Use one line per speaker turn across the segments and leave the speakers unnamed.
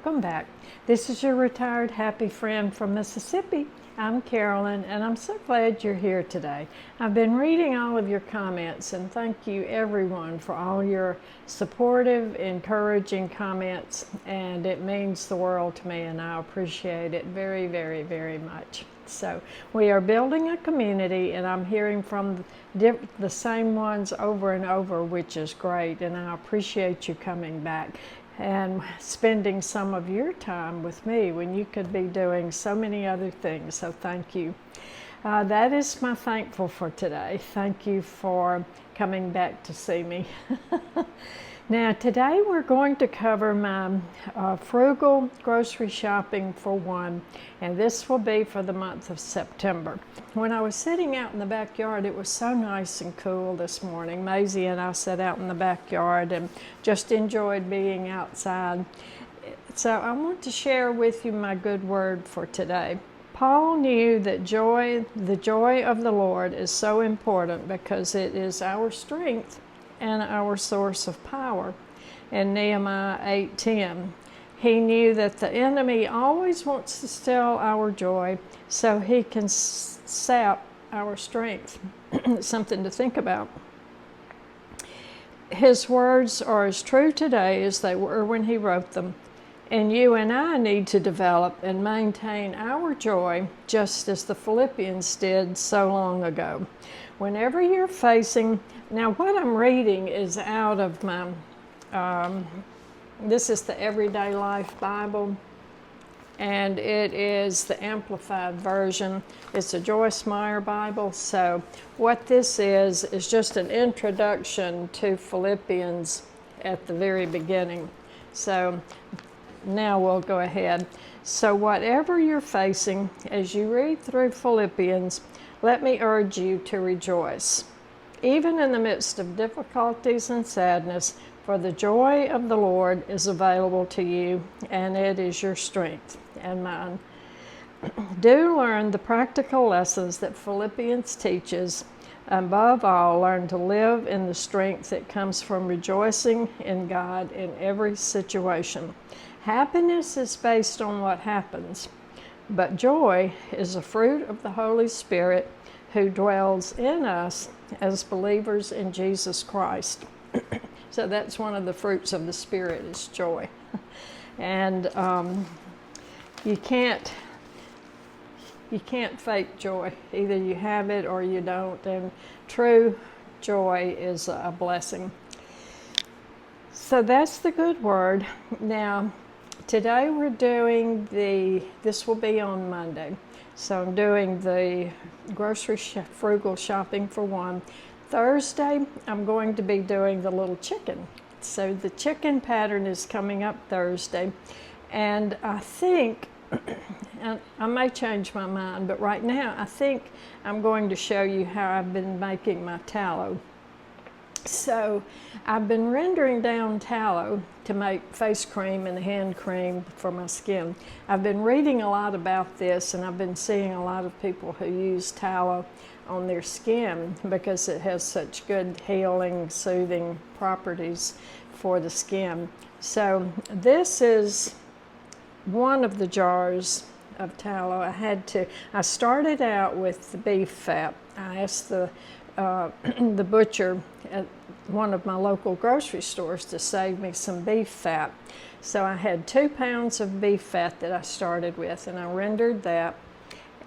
welcome back. This is your retired happy friend from Mississippi. I'm Carolyn, and I'm so glad you're here today. I've been reading all of your comments, and thank you everyone for all your supportive, encouraging comments, and it means the world to me, and I appreciate it very, very, very much. So we are building a community, and I'm hearing from the same ones over and over, which is great, and I appreciate you coming back and spending some of your time with me when you could be doing so many other things. So thank you. That is my thankful for today. Thank you for coming back to see me. Now today we're going to cover my frugal grocery shopping for one, and this will be for the month of September. When I was sitting out in the backyard, it was so nice and cool this morning. Maisie and I sat out in the backyard and just enjoyed being outside. So I want to share with you my good word for today. Paul knew that the joy of the Lord is so important because it is our strength and our source of power. In Nehemiah 8:10, he knew that the enemy always wants to steal our joy so he can sap our strength. Something to think about. His words are as true today as they were when he wrote them. And you and I need to develop and maintain our joy just as the Philippians did so long ago. Whenever you're facing, now what I'm reading is out of my, this is the Everyday Life Bible, and it is the Amplified Version. It's a Joyce Meyer Bible. So what this is just an introduction to Philippians at the very beginning. So now we'll go ahead. So whatever you're facing, as you read through Philippians, let me urge you to rejoice, even in the midst of difficulties and sadness, for the joy of the Lord is available to you, and it is your strength and mine. Do learn the practical lessons that Philippians teaches. Above all, learn to live in the strength that comes from rejoicing in God in every situation. Happiness is based on what happens, but joy is a fruit of the Holy Spirit who dwells in us as believers in Jesus Christ. So that's one of the fruits of the Spirit is joy. And you can't fake joy. Either you have it or you don't. And true joy is a blessing. So that's the good word. Now, today we're doing this will be on Monday. So I'm doing the grocery frugal shopping for one. Thursday, I'm going to be doing the little chicken. So the chicken pattern is coming up Thursday. And I think, and I may change my mind, but right now I think I'm going to show you how I've been making my tallow. So I've been rendering down tallow to make face cream and hand cream for my skin. I've been reading a lot about this, and I've been seeing a lot of people who use tallow on their skin because it has such good healing, soothing properties for the skin. So this is one of the jars of tallow. I started out with the beef fat. I asked the butcher at one of my local grocery stores to save me some beef fat. So I had 2 pounds of beef fat that I started with, and I rendered that.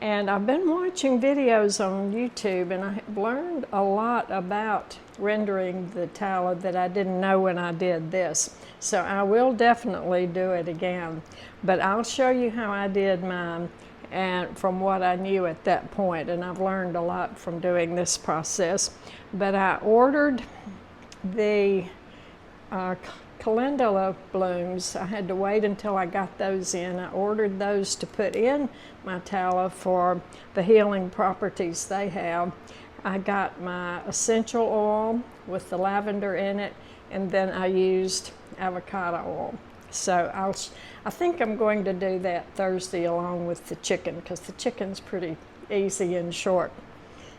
And I've been watching videos on YouTube, and I have learned a lot about rendering the tallow that I didn't know when I did this. So I will definitely do it again. But I'll show you how I did mine and from what I knew at that point, and I've learned a lot from doing this process. But I ordered the calendula blooms. I had to wait until I got those in. I ordered those to put in my tallow for the healing properties they have. I got my essential oil with the lavender in it, and then I used avocado oil. So I think I'm going to do that Thursday along with the chicken, because the chicken's pretty easy and short.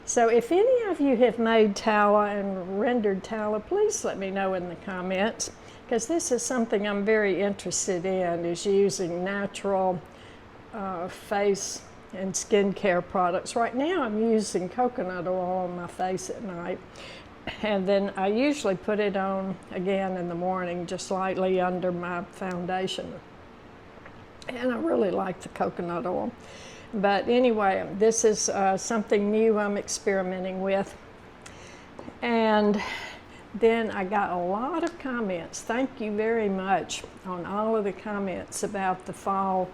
So if any of you have made tallow and rendered tallow, please let me know in the comments. because this is something I'm very interested in, is using natural face and skincare products. Right now I'm using coconut oil on my face at night, and then I usually put it on again in the morning, just lightly under my foundation. And I really like the coconut oil. But anyway, this is something new I'm experimenting with. And then I got a lot of comments. Thank you very much on all of the comments about the fall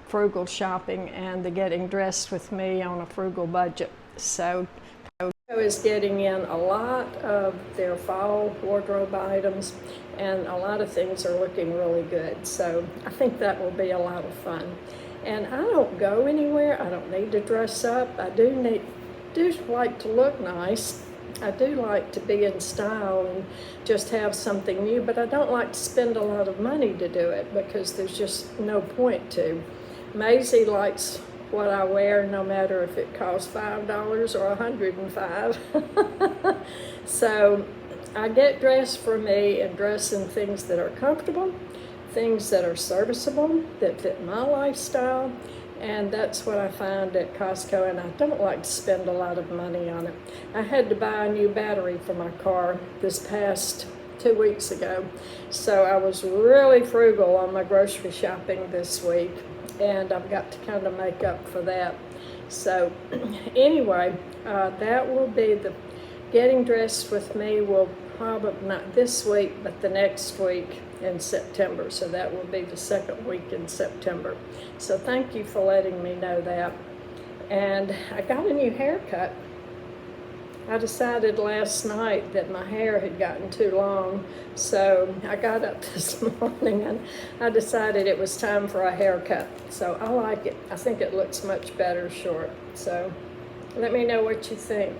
frugal shopping and the getting dressed with me on a frugal budget. So is getting in a lot of their fall wardrobe items, and a lot of things are looking really good. So I think that will be a lot of fun. And I don't go anywhere. I don't need to dress up. I do like to look nice. I do like to be in style and just have something new, but I don't like to spend a lot of money to do it because there's just no point to. Maisie likes what I wear, no matter if it costs $5 or $105. So I get dressed for me and dress in things that are comfortable, things that are serviceable, that fit my lifestyle, and that's what I find at Costco, and I don't like to spend a lot of money on it. I had to buy a new battery for my car this past 2 weeks ago, so I was really frugal on my grocery shopping this week, and I've got to kind of make up for that. So anyway, that will be the getting dressed with me. Will probably not this week, but the next week in September. So that will be the second week in September. So thank you for letting me know that. And I got a new haircut. I decided last night that my hair had gotten too long, so I got up this morning and I decided it was time for a haircut. So I like it. I think it looks much better short. So let me know what you think.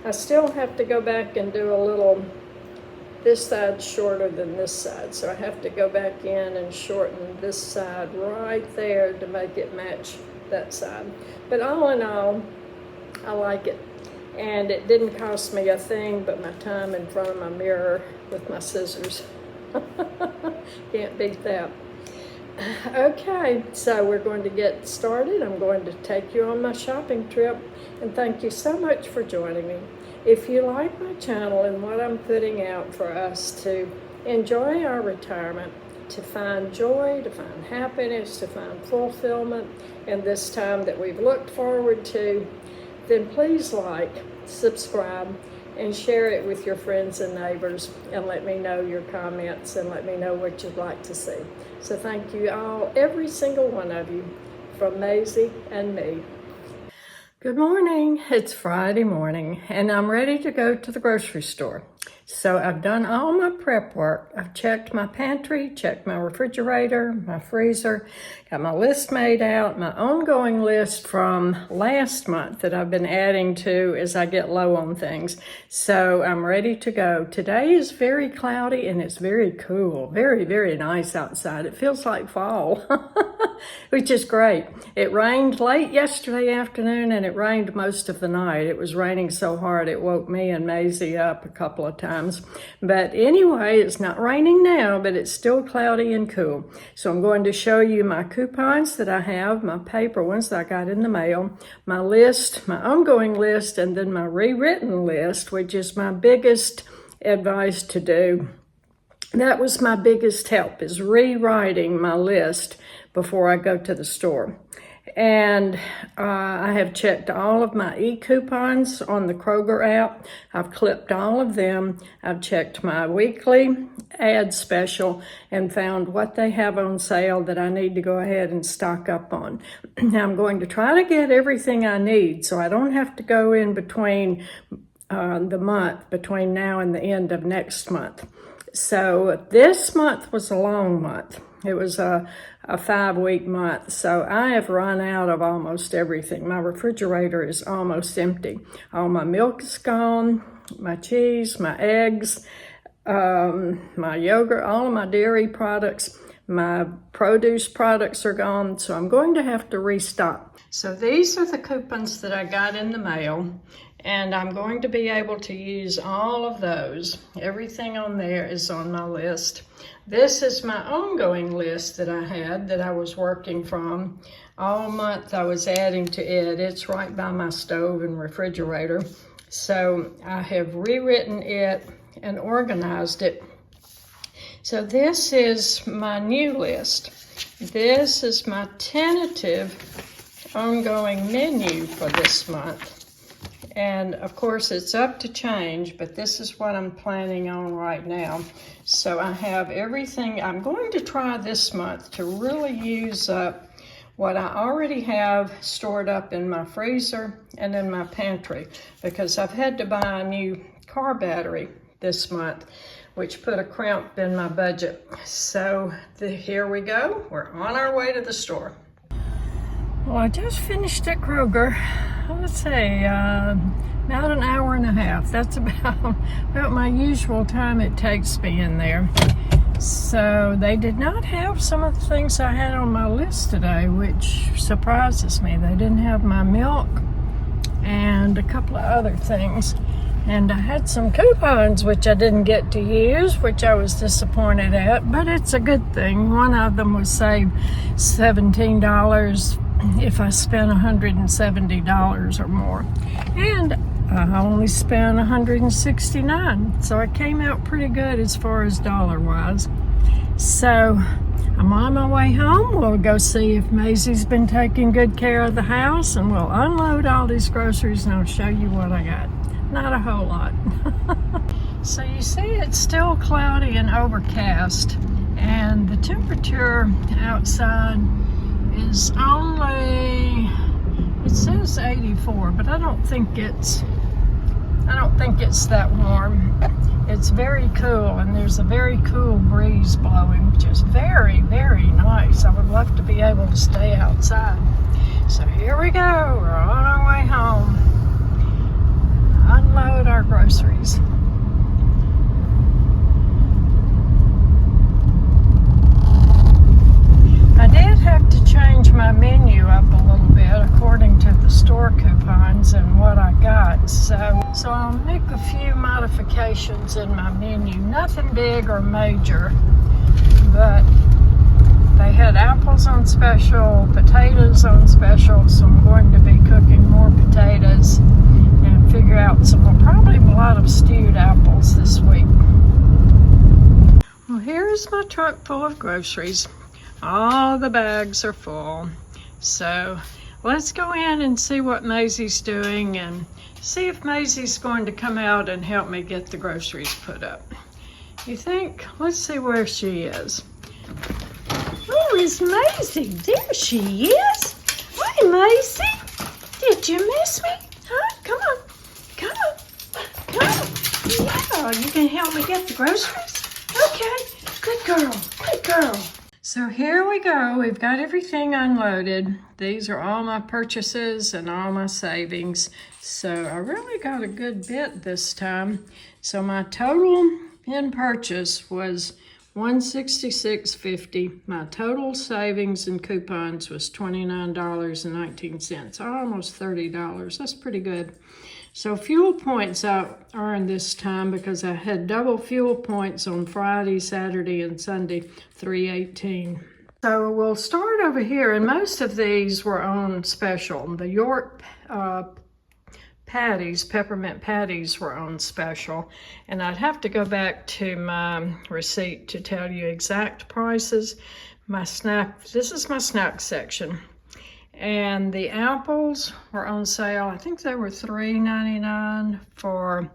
I still have to go back and do a little, this side's shorter than this side, so I have to go back in and shorten this side right there to make it match that side. But all in all, I like it. And it didn't cost me a thing but my time in front of my mirror with my scissors. Can't beat that. Okay, so we're going to get started. I'm going to take you on my shopping trip, and thank you so much for joining me. If you like my channel and what I'm putting out for us to enjoy our retirement, to find joy, to find happiness, to find fulfillment in this time that we've looked forward to, then please like, subscribe, and share it with your friends and neighbors, and let me know your comments and let me know what you'd like to see. So thank you all, every single one of you, from Maisie and me. Good morning. It's Friday morning and I'm ready to go to the grocery store. So I've done all my prep work. I've checked my pantry, checked my refrigerator, my freezer, got my list made out, my ongoing list from last month that I've been adding to as I get low on things. So I'm ready to go. Today is very cloudy and it's very cool, very, very nice outside. It feels like fall, which is great. It rained late yesterday afternoon and it rained most of the night. It was raining so hard it woke me and Maisie up a couple of times. But anyway, it's not raining now, but it's still cloudy and cool. So I'm going to show you my coupons that I have, my paper ones that I got in the mail, my list, my ongoing list, and then my rewritten list, which is my biggest advice to do. That was my biggest help, is rewriting my list before I go to the store. And I have checked all of my e-coupons on the Kroger app. I've clipped all of them. I've checked my weekly ad special and found what they have on sale that I need to go ahead and stock up on. Now I'm going to try to get everything I need so I don't have to go in between the month, between now and the end of next month. So this month was a long month. It was a 5-week month, so I have run out of almost everything. My refrigerator is almost empty. All my milk is gone, my cheese, my eggs, my yogurt, all of my dairy products. My produce products are gone, so I'm going to have to restock. So these are the coupons that I got in the mail, and I'm going to be able to use all of those. Everything on there is on my list. This is my ongoing list that I had that I was working from. All month I was adding to it. It's right by my stove and refrigerator. So I have rewritten it and organized it. So this is my new list. This is my tentative ongoing menu for this month. And of course it's up to change, but this is what I'm planning on right now. So I have everything. I'm going to try this month to really use up what I already have stored up in my freezer and in my pantry, because I've had to buy a new car battery this month, which put a crimp in my budget. So here we go. We're on our way to the store. Well, I just finished at Kroger. Let's say about an hour and a half. That's about my usual time it takes me in there. So they did not have some of the things I had on my list today, which surprises me. They didn't have my milk and a couple of other things. And I had some coupons, which I didn't get to use, which I was disappointed at, but it's a good thing. One of them was save $17 if I spent $170 or more. And I only spent $169, so I came out pretty good as far as dollar-wise. So I'm on my way home. We'll go see if Maisie's been taking good care of the house, and we'll unload all these groceries, and I'll show you what I got. Not a whole lot. So you see it's still cloudy and overcast, and the temperature outside is only, it says 84, but I don't think it's that warm. It's very cool, and there's a very cool breeze blowing, which is very, very nice. I would love to be able to stay outside. So here we go. We're on our way home. Unload our groceries. I did have to change my menu up a little bit according to the store coupons and what I got. So I'll make a few modifications in my menu. Nothing big or major, but they had apples on special, potatoes on special, so I'm going to be cooking more potatoes and figure out probably a lot of stewed apples this week. Well, here's my truck full of groceries. All the bags are full. So let's go in and see what Maisie's doing and see if Maisie's going to come out and help me get the groceries put up. You think? Let's see where she is. Oh, it's Maisie. There she is. Hi, Maisie. Did you miss me? Huh? Come on. Come on. Come on. Yeah, you can help me get the groceries? Okay. Good girl. Good girl. So here we go. We've got everything unloaded. These are all my purchases and all my savings. So I really got a good bit this time. So my total in purchase was $166.50. My total savings and coupons was $29.19, almost $30. That's pretty good. So fuel points I earned this time because I had double fuel points on Friday, Saturday, and Sunday, $3.18. So we'll start over here, and most of these were on special. The York patties, peppermint patties, were on special, and I'd have to go back to my receipt to tell you exact prices. This is my snack section. And the apples were on sale. I think they were $3.99 for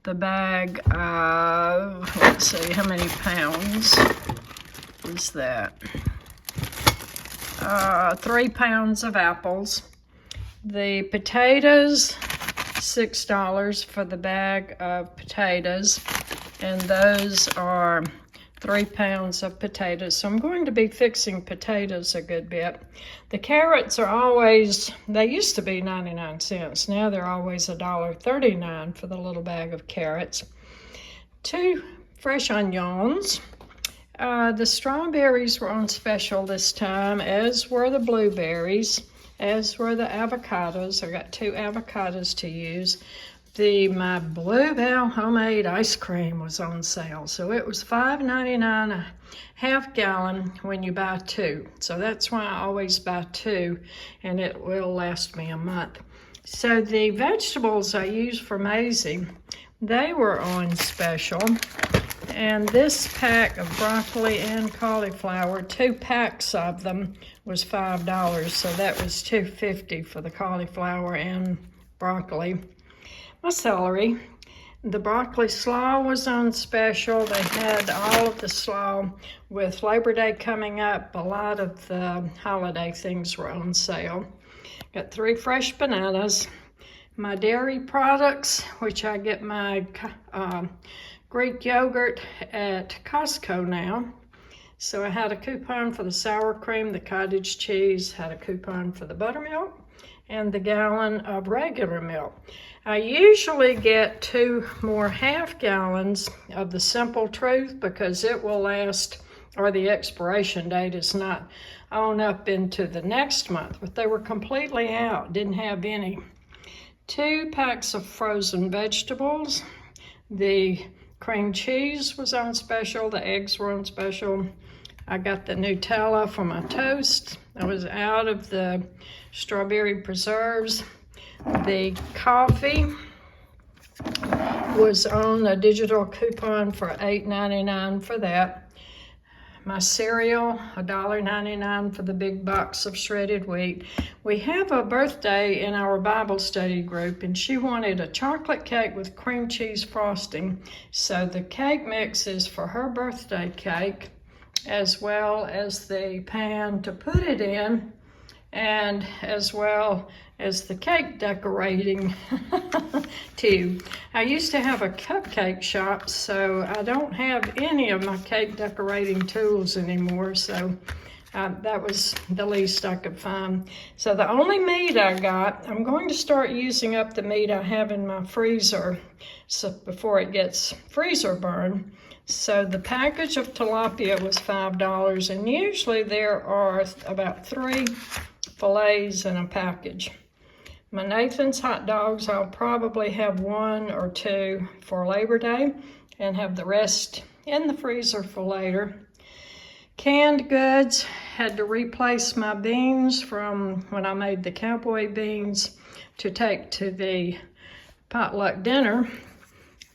the bag of, let's see, how many pounds is that? 3 pounds of apples. The potatoes, $6 for the bag of potatoes. And those are 3 pounds of potatoes. So I'm going to be fixing potatoes a good bit. The carrots are always, they used to be 99 cents. Now they're always $1.39 for the little bag of carrots. 2 fresh onions, The strawberries were on special this time, as were the blueberries, as were the avocados. I got 2 avocados to use. My Bluebell homemade ice cream was on sale, so it was $5.99 a half gallon when you buy 2. So that's why I always buy 2, and it will last me a month. So the vegetables I use for Maisie, they were on special. And this pack of broccoli and cauliflower, 2 packs of them, was $5. So that was $2.50 for the cauliflower and broccoli. My celery, the broccoli slaw was on special. They had all of the slaw. With Labor Day coming up, a lot of the holiday things were on sale. Got 3 fresh bananas. My dairy products, which I get my Greek yogurt at Costco now. So I had a coupon for the sour cream, the cottage cheese, had a coupon for the buttermilk, and the gallon of regular milk. I usually get 2 more half gallons of the Simple Truth because it will last, or the expiration date is not on up into the next month, but they were completely out, didn't have any. 2 packs of frozen vegetables. The cream cheese was on special. The eggs were on special. I got the Nutella for my toast. I was out of the strawberry preserves. The coffee was on a digital coupon for $8.99 for that. My cereal, $1.99 for the big box of shredded wheat. We have a birthday in our Bible study group, and she wanted a chocolate cake with cream cheese frosting. So the cake mix is for her birthday cake, as well as the pan to put it in, and as well as the cake decorating too. I used to have a cupcake shop, so I don't have any of my cake decorating tools anymore, so that was the least I could find. So the only meat I got, I'm going to start using up the meat I have in my freezer so before it gets freezer burn. So the package of tilapia was $5, and usually there are about 3 fillets in a package. My Nathan's hot dogs, I'll probably have 1 or 2 for Labor Day and have the rest in the freezer for later. Canned goods, had to replace my beans from when I made the cowboy beans to take to the potluck dinner.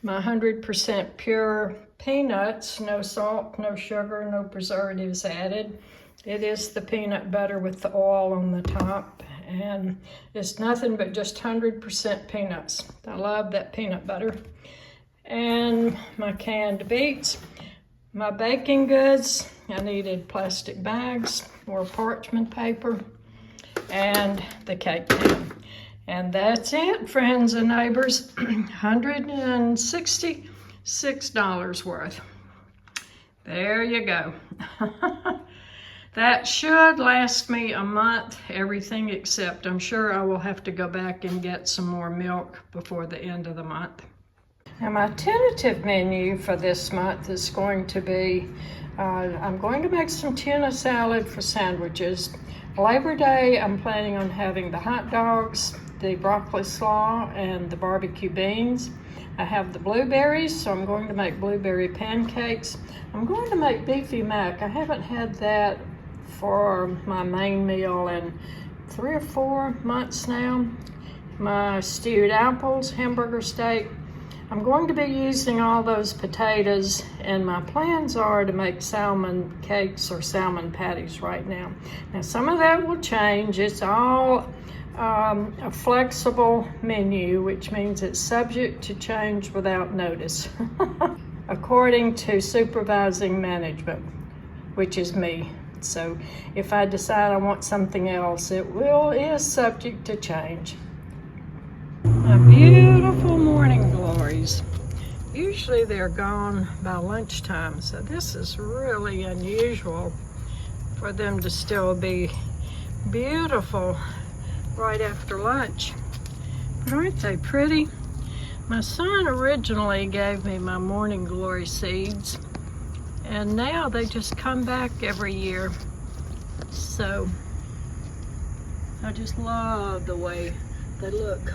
My 100% pure peanuts, no salt, no sugar, no preservatives added. It is the peanut butter with the oil on the top, and it's nothing but just 100% peanuts. I love that peanut butter. And my canned beets. My baking goods, I needed plastic bags or parchment paper, and the cake pan. And that's it, friends and neighbors. $166 worth. There you go. That should last me a month, everything except I'm sure I will have to go back and get some more milk before the end of the month. Now my tentative menu for this month is going to be, I'm going to make some tuna salad for sandwiches. Labor Day, I'm planning on having the hot dogs, the broccoli slaw, and the barbecue beans. I have the blueberries, so I'm going to make blueberry pancakes. I'm going to make beefy mac. I haven't had that for my main meal in 3 or 4 months now. My stewed apples, hamburger steak. I'm going to be using all those potatoes, and my plans are to make salmon cakes or salmon patties right now. Now some of that will change. It's all a flexible menu, which means it's subject to change without notice, according to supervising management, which is me. So if I decide I want something else, it is subject to change. My beautiful morning glories. Usually they're gone by lunchtime, so this is really unusual for them to still be beautiful right after lunch. But aren't they pretty? My son originally gave me my morning glory seeds, And now they just come back every year. So I just love the way they look.